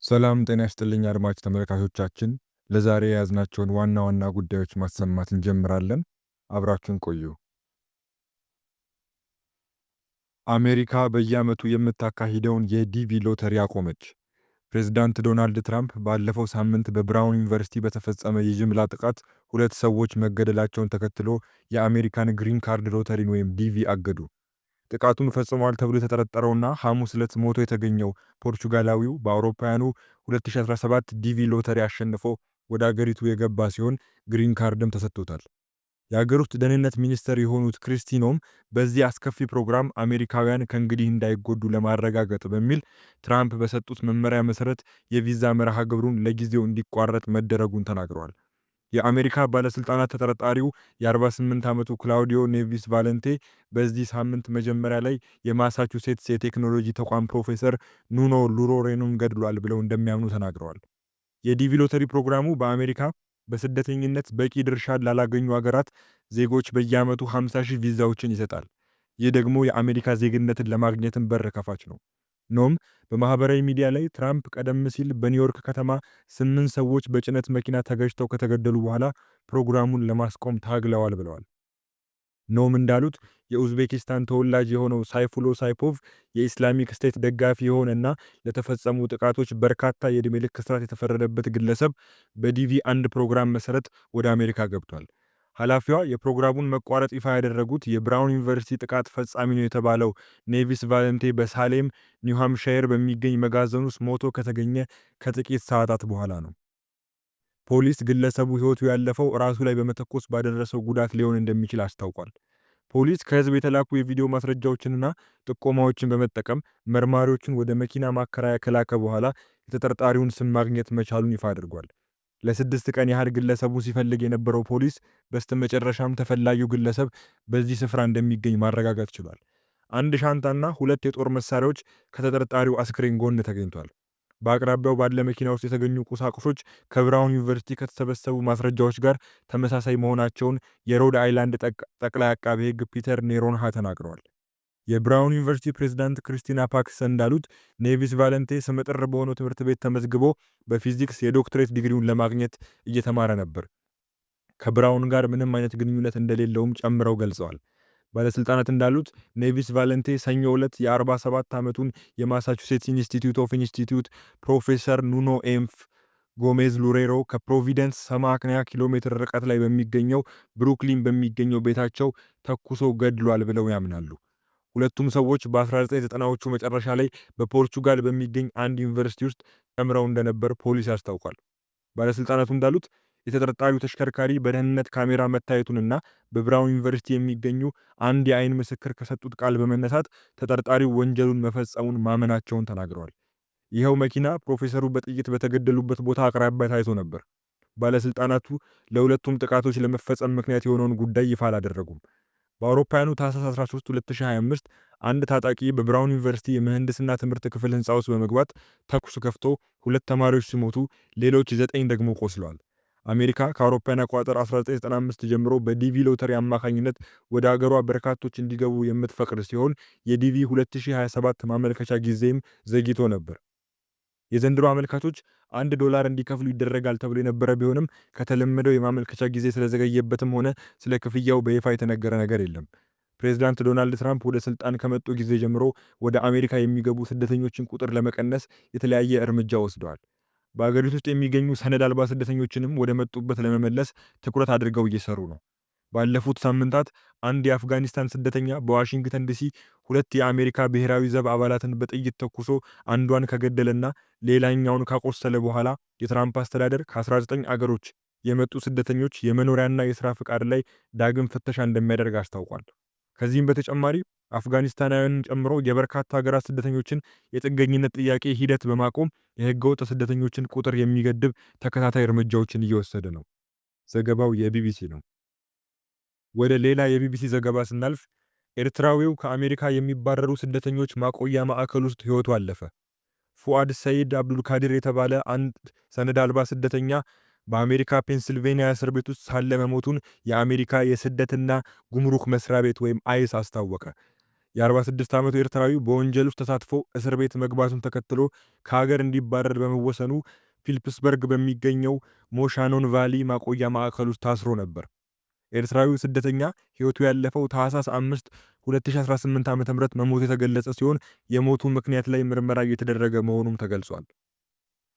ሰላም ጤና ይስጥልኝ አድማጭ ተመልካቾቻችን፣ ለዛሬ የያዝናቸውን ዋና ዋና ጉዳዮች ማሰማት እንጀምራለን። አብራችሁን ቆዩ። አሜሪካ በየዓመቱ የምታካሂደውን የዲቪ ሎተሪ አቆመች። ፕሬዝዳንት ዶናልድ ትራምፕ ባለፈው ሳምንት በብራውን ዩኒቨርሲቲ በተፈጸመ የጅምላ ጥቃት 2 ሰዎች መገደላቸውን ተከትሎ የአሜሪካን ግሪን ካርድ ሎተሪን ወይም ዲቪ አገዱ። ጥቃቱን ፈጽሟል ተብሎ የተጠረጠረውና ሐሙስ ዕለት ሞቶ የተገኘው ፖርቹጋላዊው በአውሮፓውያኑ 2017 ዲቪ ሎተሪ አሸንፎ ወደ አገሪቱ የገባ ሲሆን ግሪን ካርድም ተሰጥቶታል። የአገር ውስጥ ደህንነት ሚኒስትር የሆኑት ክሪስቲኖም በዚህ አስከፊ ፕሮግራም አሜሪካውያን ከእንግዲህ እንዳይጎዱ ለማረጋገጥ በሚል ትራምፕ በሰጡት መመሪያ መሰረት የቪዛ መርሃ ግብሩን ለጊዜው እንዲቋረጥ መደረጉን ተናግረዋል። የአሜሪካ ባለስልጣናት ተጠርጣሪው የ48 ዓመቱ ክላውዲዮ ኔቪስ ቫለንቴ በዚህ ሳምንት መጀመሪያ ላይ የማሳቹሴትስ የቴክኖሎጂ ተቋም ፕሮፌሰር ኑኖ ሉሮሬኑን ገድሏል ብለው እንደሚያምኑ ተናግረዋል። የዲቪ ሎተሪ ፕሮግራሙ በአሜሪካ በስደተኝነት በቂ ድርሻ ላላገኙ ሀገራት ዜጎች በየዓመቱ 50,000 ቪዛዎችን ይሰጣል። ይህ ደግሞ የአሜሪካ ዜግነትን ለማግኘትም በር ከፋች ነው። ኖም በማህበራዊ ሚዲያ ላይ ትራምፕ ቀደም ሲል በኒውዮርክ ከተማ 8 ሰዎች በጭነት መኪና ተገጭተው ከተገደሉ በኋላ ፕሮግራሙን ለማስቆም ታግለዋል ብለዋል። ኖም እንዳሉት የኡዝቤኪስታን ተወላጅ የሆነው ሳይፉሎ ሳይፖቭ የኢስላሚክ ስቴት ደጋፊ የሆነና ለተፈጸሙ ጥቃቶች በርካታ የዕድሜ ልክ እስራት የተፈረደበት ግለሰብ በዲቪ አንድ ፕሮግራም መሰረት ወደ አሜሪካ ገብቷል። ኃላፊዋ የፕሮግራሙን መቋረጥ ይፋ ያደረጉት የብራውን ዩኒቨርሲቲ ጥቃት ፈጻሚ ነው የተባለው ኔቪስ ቫለንቴ በሳሌም ኒው ሃምፕሻየር በሚገኝ መጋዘን ውስጥ ሞቶ ከተገኘ ከጥቂት ሰዓታት በኋላ ነው። ፖሊስ ግለሰቡ ሕይወቱ ያለፈው ራሱ ላይ በመተኮስ ባደረሰው ጉዳት ሊሆን እንደሚችል አስታውቋል። ፖሊስ ከህዝብ የተላኩ የቪዲዮ ማስረጃዎችንና ጥቆማዎችን በመጠቀም መርማሪዎችን ወደ መኪና ማከራያ ከላከ በኋላ የተጠርጣሪውን ስም ማግኘት መቻሉን ይፋ አድርጓል። ለ6 ቀን ያህል ግለሰቡን ሲፈልግ የነበረው ፖሊስ በስተመጨረሻም ተፈላጊው ግለሰብ በዚህ ስፍራ እንደሚገኝ ማረጋገጥ ችሏል። አንድ ሻንጣና 2 የጦር መሳሪያዎች ከተጠርጣሪው አስክሬን ጎን ተገኝቷል። በአቅራቢያው ባለ መኪና ውስጥ የተገኙ ቁሳቁሶች ከብራውን ዩኒቨርሲቲ ከተሰበሰቡ ማስረጃዎች ጋር ተመሳሳይ መሆናቸውን የሮድ አይላንድ ጠቅላይ አቃቤ ሕግ ፒተር ኔሮንሃ ተናግረዋል። የብራውን ዩኒቨርሲቲ ፕሬዝዳንት ክሪስቲና ፓክሰን እንዳሉት ኔቪስ ቫለንቴ ስመጥር በሆነው ትምህርት ቤት ተመዝግቦ በፊዚክስ የዶክትሬት ዲግሪውን ለማግኘት እየተማረ ነበር። ከብራውን ጋር ምንም አይነት ግንኙነት እንደሌለውም ጨምረው ገልጸዋል። ባለስልጣናት እንዳሉት ኔቪስ ቫለንቴ ሰኞ ዕለት የ47 ዓመቱን የማሳቹሴትስ ኢንስቲትዩት ኦፍ ኢንስቲትዩት ፕሮፌሰር ኑኖ ኤምፍ ጎሜዝ ሉሬሮ ከፕሮቪደንስ 80 ኪሎ ሜትር ርቀት ላይ በሚገኘው ብሩክሊን በሚገኘው ቤታቸው ተኩሶ ገድሏል ብለው ያምናሉ። ሁለቱም ሰዎች በ1990ዎቹ መጨረሻ ላይ በፖርቹጋል በሚገኝ አንድ ዩኒቨርሲቲ ውስጥ ተምረው እንደነበር ፖሊስ ያስታውቃል። ባለስልጣናቱ እንዳሉት የተጠርጣሪው ተሽከርካሪ በደህንነት ካሜራ መታየቱንና በብራውን ዩኒቨርሲቲ የሚገኙ አንድ የአይን ምስክር ከሰጡት ቃል በመነሳት ተጠርጣሪው ወንጀሉን መፈጸሙን ማመናቸውን ተናግረዋል። ይኸው መኪና ፕሮፌሰሩ በጥይት በተገደሉበት ቦታ አቅራቢያ ታይቶ ነበር። ባለስልጣናቱ ለሁለቱም ጥቃቶች ለመፈጸም ምክንያት የሆነውን ጉዳይ ይፋ አላደረጉም። በአውሮፓውያኑ ታህሳስ 13 2025 አንድ ታጣቂ በብራውን ዩኒቨርሲቲ የምህንድስና ትምህርት ክፍል ህንፃ ውስጥ በመግባት ተኩስ ከፍቶ 2 ተማሪዎች ሲሞቱ ሌሎች 9 ደግሞ ቆስለዋል። አሜሪካ ከአውሮፓውያን አቆጣጠር 1995 ጀምሮ በዲቪ ሎተሪ አማካኝነት ወደ አገሯ በርካቶች እንዲገቡ የምትፈቅድ ሲሆን የዲቪ 2027 ማመልከቻ ጊዜም ዘግይቶ ነበር። የዘንድሮ አመልካቾች $1 እንዲከፍሉ ይደረጋል ተብሎ የነበረ ቢሆንም ከተለመደው የማመልከቻ ጊዜ ስለዘገየበትም ሆነ ስለ ክፍያው በይፋ የተነገረ ነገር የለም። ፕሬዝዳንት ዶናልድ ትራምፕ ወደ ስልጣን ከመጡ ጊዜ ጀምሮ ወደ አሜሪካ የሚገቡ ስደተኞችን ቁጥር ለመቀነስ የተለያየ እርምጃ ወስደዋል። በአገሪቱ ውስጥ የሚገኙ ሰነድ አልባ ስደተኞችንም ወደ መጡበት ለመመለስ ትኩረት አድርገው እየሰሩ ነው። ባለፉት ሳምንታት አንድ የአፍጋኒስታን ስደተኛ በዋሽንግተን ዲሲ 2 የአሜሪካ ብሔራዊ ዘብ አባላትን በጥይት ተኩሶ አንዷን ከገደለና ሌላኛውን ካቆሰለ በኋላ የትራምፕ አስተዳደር ከ19 አገሮች የመጡ ስደተኞች የመኖሪያና የሥራ ፍቃድ ላይ ዳግም ፍተሻ እንደሚያደርግ አስታውቋል። ከዚህም በተጨማሪ አፍጋኒስታናውያንን ጨምሮ የበርካታ ሀገራት ስደተኞችን የጥገኝነት ጥያቄ ሂደት በማቆም የህገወጥ ስደተኞችን ቁጥር የሚገድብ ተከታታይ እርምጃዎችን እየወሰደ ነው። ዘገባው የቢቢሲ ነው። ወደ ሌላ የቢቢሲ ዘገባ ስናልፍ ኤርትራዊው ከአሜሪካ የሚባረሩ ስደተኞች ማቆያ ማዕከል ውስጥ ሕይወቱ አለፈ። ፉአድ ሰይድ አብዱልካዲር የተባለ አንድ ሰነድ አልባ ስደተኛ በአሜሪካ ፔንሲልቬኒያ እስር ቤት ውስጥ ሳለ መሞቱን የአሜሪካ የስደትና ጉምሩክ መስሪያ ቤት ወይም አይስ አስታወቀ። የ46 ዓመቱ ኤርትራዊ በወንጀል ውስጥ ተሳትፎ እስር ቤት መግባቱን ተከትሎ ከሀገር እንዲባረር በመወሰኑ ፒልፕስበርግ በሚገኘው ሞሻኖን ቫሊ ማቆያ ማዕከል ውስጥ ታስሮ ነበር። ኤርትራዊው ስደተኛ ሕይወቱ ያለፈው ታህሳስ 5 2018 ዓ.ም መሞቱ የተገለጸ ሲሆን የሞቱ ምክንያት ላይ ምርመራ እየተደረገ መሆኑም ተገልጿል።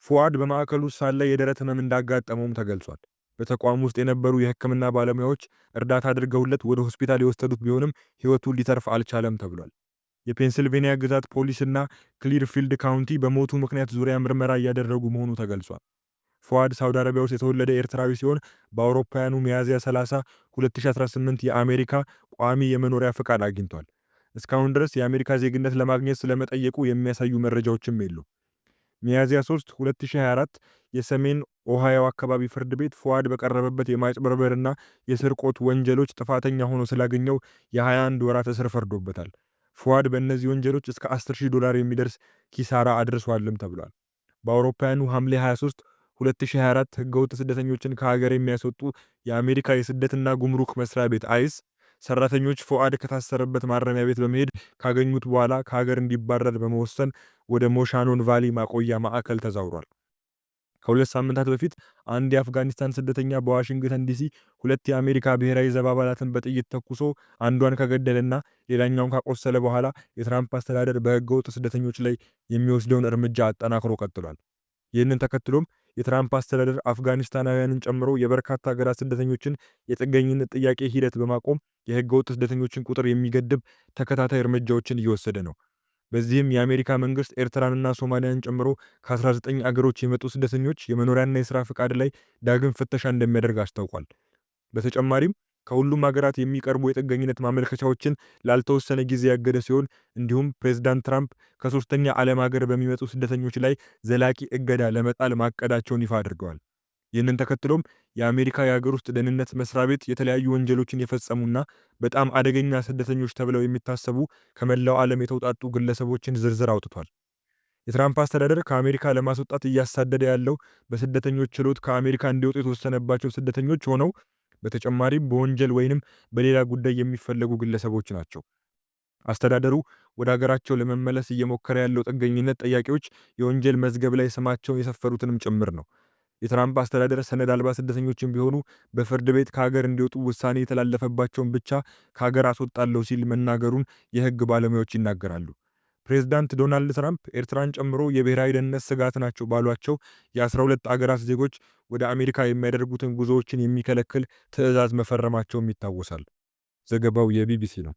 ፉአድ በማዕከሉ ሳለ የደረት ህመም እንዳጋጠመውም ተገልጿል። በተቋሙ ውስጥ የነበሩ የሕክምና ባለሙያዎች እርዳታ አድርገውለት ወደ ሆስፒታል የወሰዱት ቢሆንም ሕይወቱ ሊተርፍ አልቻለም ተብሏል። የፔንሲልቬኒያ ግዛት ፖሊስና ክሊርፊልድ ካውንቲ በሞቱ ምክንያት ዙሪያ ምርመራ እያደረጉ መሆኑ ተገልጿል። ፉአድ ሳውዲ አረቢያ ውስጥ የተወለደ ኤርትራዊ ሲሆን በአውሮፓውያኑ ሚያዝያ 30 2018 የአሜሪካ ቋሚ የመኖሪያ ፍቃድ አግኝቷል። እስካሁን ድረስ የአሜሪካ ዜግነት ለማግኘት ስለመጠየቁ የሚያሳዩ መረጃዎችም የሉም። ሚያዝያ 3 2024 የሰሜን ኦሃዮ አካባቢ ፍርድ ቤት ፉአድ በቀረበበት የማጭበርበርና የስርቆት ወንጀሎች ጥፋተኛ ሆኖ ስላገኘው የ21 ወራት እስር ፈርዶበታል። ፉአድ በእነዚህ ወንጀሎች እስከ $10,000 የሚደርስ ኪሳራ አድርሷልም ተብሏል። በአውሮፓውያኑ ሐምሌ 23 2024 ህገወጥ ስደተኞችን ከሀገር የሚያስወጡ የአሜሪካ የስደትና ጉምሩክ መስሪያ ቤት አይስ ሰራተኞች ፉአድ ከታሰረበት ማረሚያ ቤት በመሄድ ካገኙት በኋላ ከሀገር እንዲባረር በመወሰን ወደ ሞሻኖን ቫሊ ማቆያ ማዕከል ተዛውሯል። ከሁለት ሳምንታት በፊት አንድ የአፍጋኒስታን ስደተኛ በዋሽንግተን ዲሲ 2 የአሜሪካ ብሔራዊ ዘብ አባላትን በጥይት ተኩሶ አንዷን ከገደለና ሌላኛውን ካቆሰለ በኋላ የትራምፕ አስተዳደር በህገወጥ ስደተኞች ላይ የሚወስደውን እርምጃ አጠናክሮ ቀጥሏል። ይህንን ተከትሎም የትራምፕ አስተዳደር አፍጋኒስታናውያንን ጨምሮ የበርካታ ሀገራት ስደተኞችን የጥገኝነት ጥያቄ ሂደት በማቆም የህገወጥ ስደተኞችን ቁጥር የሚገድብ ተከታታይ እርምጃዎችን እየወሰደ ነው። በዚህም የአሜሪካ መንግስት ኤርትራንና ሶማሊያን ጨምሮ ከ19 አገሮች የመጡ ስደተኞች የመኖሪያና የሥራ ፍቃድ ላይ ዳግም ፍተሻ እንደሚያደርግ አስታውቋል። በተጨማሪም ከሁሉም ሀገራት የሚቀርቡ የጥገኝነት ማመልከቻዎችን ላልተወሰነ ጊዜ ያገደ ሲሆን እንዲሁም ፕሬዝዳንት ትራምፕ ከሶስተኛ ዓለም ሀገር በሚመጡ ስደተኞች ላይ ዘላቂ እገዳ ለመጣል ማቀዳቸውን ይፋ አድርገዋል። ይህንን ተከትሎም የአሜሪካ የሀገር ውስጥ ደህንነት መስሪያ ቤት የተለያዩ ወንጀሎችን የፈጸሙና በጣም አደገኛ ስደተኞች ተብለው የሚታሰቡ ከመላው ዓለም የተውጣጡ ግለሰቦችን ዝርዝር አውጥቷል። የትራምፕ አስተዳደር ከአሜሪካ ለማስወጣት እያሳደደ ያለው በስደተኞች ችሎት ከአሜሪካ እንዲወጡ የተወሰነባቸው ስደተኞች ሆነው በተጨማሪም በወንጀል ወይንም በሌላ ጉዳይ የሚፈለጉ ግለሰቦች ናቸው። አስተዳደሩ ወደ ሀገራቸው ለመመለስ እየሞከረ ያለው ጥገኝነት ጠያቂዎች የወንጀል መዝገብ ላይ ስማቸው የሰፈሩትንም ጭምር ነው። የትራምፕ አስተዳደር ሰነድ አልባ ስደተኞችን ቢሆኑ በፍርድ ቤት ከሀገር እንዲወጡ ውሳኔ የተላለፈባቸውን ብቻ ከሀገር አስወጣለሁ ሲል መናገሩን የህግ ባለሙያዎች ይናገራሉ። ፕሬዝዳንት ዶናልድ ትራምፕ ኤርትራን ጨምሮ የብሔራዊ ደህንነት ስጋት ናቸው ባሏቸው የ12 አገራት ዜጎች ወደ አሜሪካ የሚያደርጉትን ጉዞዎችን የሚከለክል ትዕዛዝ መፈረማቸውም ይታወሳል። ዘገባው የቢቢሲ ነው።